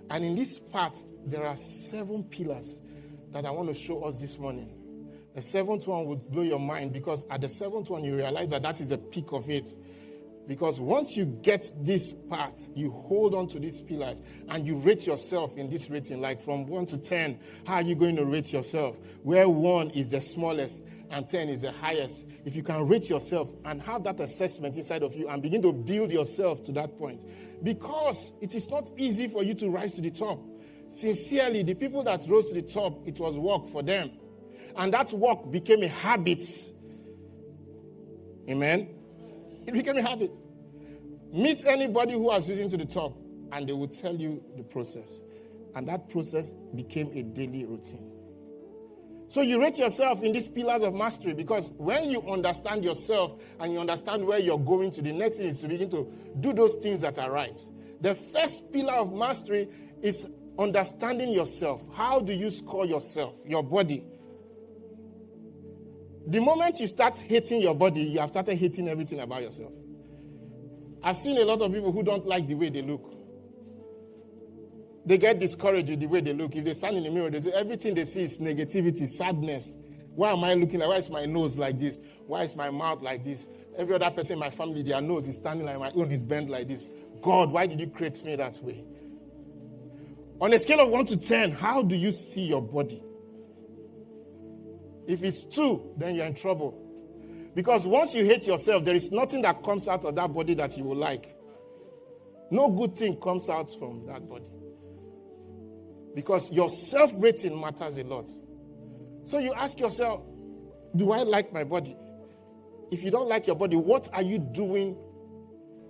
And in this part, there are 7 pillars that I want to show us this morning. The 7th one will blow your mind, because at the 7th one, you realize that is the peak of it. Because once you get this part, you hold on to these pillars and you rate yourself in this rating, like from 1 to 10, how are you going to rate yourself? Where 1 is the smallest and 10 is the highest. If you can rate yourself and have that assessment inside of you and begin to build yourself to that point. Because it is not easy for you to rise to the top. Sincerely, the people that rose to the top, it was work for them. And that work became a habit. Amen? It became a habit. Meet anybody who has risen to the top, and they will tell you the process. And that process became a daily routine. So you rate yourself in these pillars of mastery, because when you understand yourself and you understand where you're going to, the next thing is to begin to do those things that are right. The first pillar of mastery is understanding yourself. How do you score yourself, your body? The moment you start hating your body, you have started hating everything about yourself. I've seen a lot of people who don't like the way they look. They get discouraged with the way they look. If they stand in the mirror, they say everything they see is negativity, sadness. Why am I looking like? Why is my nose like this? Why is my mouth like this? Every other person in my family, their nose is standing like my own is bent like this. God, why did you create me that way? On a scale of 1 to 10, how do you see your body? If it's 2, then you're in trouble. Because once you hate yourself, there is nothing that comes out of that body that you will like. No good thing comes out from that body. Because your self-rating matters a lot. So you ask yourself, do I like my body? If you don't like your body, what are you doing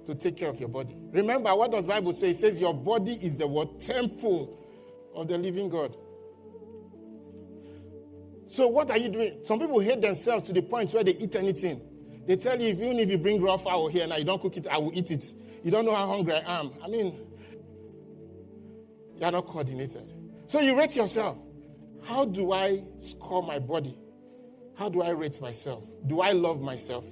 to take care of your body? Remember, what does the Bible say? It says your body is the what? Temple of the living God. So what are you doing? Some people hate themselves to the point where they eat anything. They tell you, even if you bring raw fowl here now, you don't cook it, I will eat it. You don't know how hungry I am. I mean, you are not coordinated. So you rate yourself. How do I score my body? How do I rate myself? Do I love myself?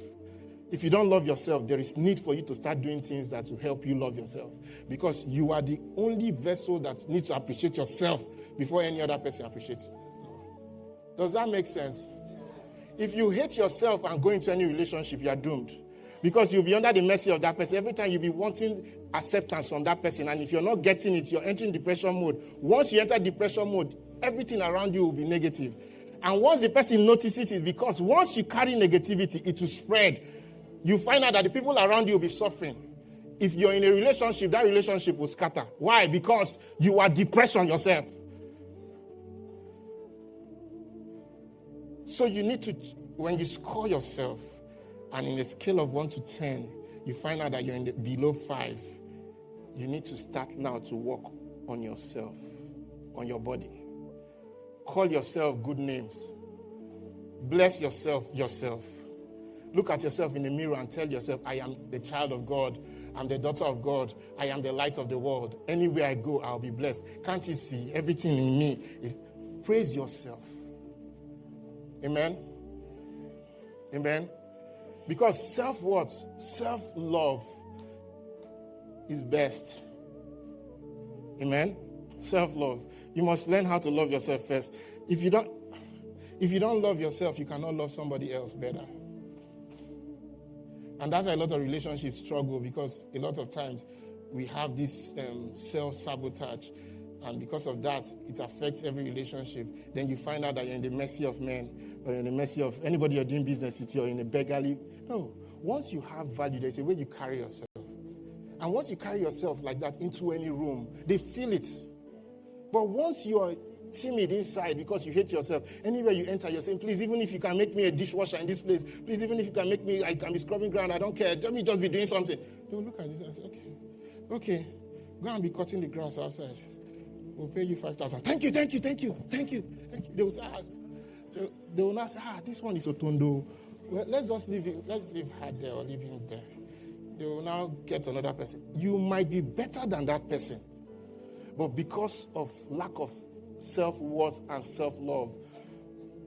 If you don't love yourself, there is need for you to start doing things that will help you love yourself. Because you are the only vessel that needs to appreciate yourself before any other person appreciates you. Does that make sense? If you hate yourself and go into any relationship, you are doomed. Because you'll be under the mercy of that person. Every time you'll be wanting acceptance from that person. And if you're not getting it, you're entering depression mode. Once you enter depression mode, everything around you will be negative. And once the person notices it, because once you carry negativity, it will spread. You find out that the people around you will be suffering. If you're in a relationship, that relationship will scatter. Why? Because you are depressed on yourself. So you need to, when you score yourself, and in a scale of 1 to 10, you find out that you're in the below 5, you need to start now to work on yourself, on your body. Call yourself good names. Bless yourself. Look at yourself in the mirror and tell yourself, I am the child of God. I'm the daughter of God. I am the light of the world. Anywhere I go, I'll be blessed. Can't you see? Everything in me is praise yourself. Amen? Amen? Because self-worth, self-love is best. Amen? Self-love. You must learn how to love yourself first. If you don't love yourself, you cannot love somebody else better. And that's why a lot of relationships struggle, because a lot of times we have this self-sabotage. And because of that, it affects every relationship. Then you find out that you're in the mercy of men, or in the mercy of anybody you're doing business with, or in a beggarly. No. Once you have value, there's a way you carry yourself. And once you carry yourself like that into any room, they feel it. But once you are timid inside because you hate yourself, anywhere you enter, you're saying, please, even if you can make me a dishwasher in this place, please, even if you can make me, I can be scrubbing ground, I don't care. Let me just be doing something. They will look at this and say, okay, go and be cutting the grass outside. We'll pay you 5,000. Thank you. They will say, they will not say, this one is Otondo. Well, let's just leave him. Let's leave her there or leave him there. They will now get another person. You might be better than that person, but because of lack of self-worth and self-love,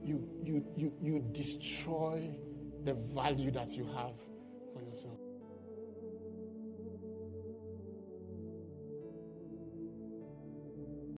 you destroy the value that you have for yourself.